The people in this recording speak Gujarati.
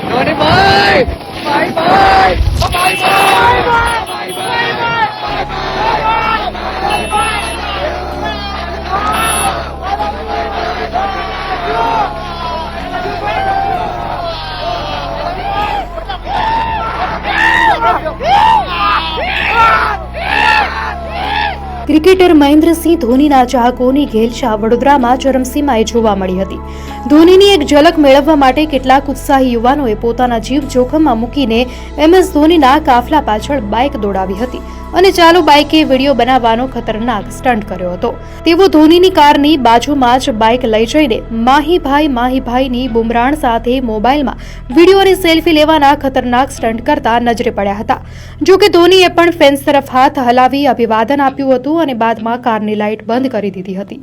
ધોનીભાઈ bye bye bye cricketer Mahendra Singh ધોનીના ચાહકોની ઘેલછા વડોદરામાં ચરમસીમાએ જોવા મળી હતી. ધોનીની એક ઝલક મેળવવા માટે કેટલાક ઉત્સાહી યુવાનોએ પોતાના જીવ જોખમમાં મૂકીને MS ધોનીના કાફલા પાછળ બાઇક દોડાવી હતી અને ચાલુ બાઇકે વિડીયો બનાવવાનો ખતરનાક સ્ટન્ટ કર્યો હતો. તેઓ ધોનીની કારની બાજુમાં જ બાઇક લઈ જઈને માહીભાઈની બુમરાણ સાથે મોબાઈલમાં વિડીયો અને સેલ્ફી લેવાના ખતરનાક સ્ટન્ટ કરતા નજરે પડ્યા હતા. જોકે ધોનીએ પણ ફેન્સ તરફ હાથ હલાવી અભિવાદન આપ્યું હતું અને બાદમાં કારની લાઇટ બંધ કરી દીધી હતી.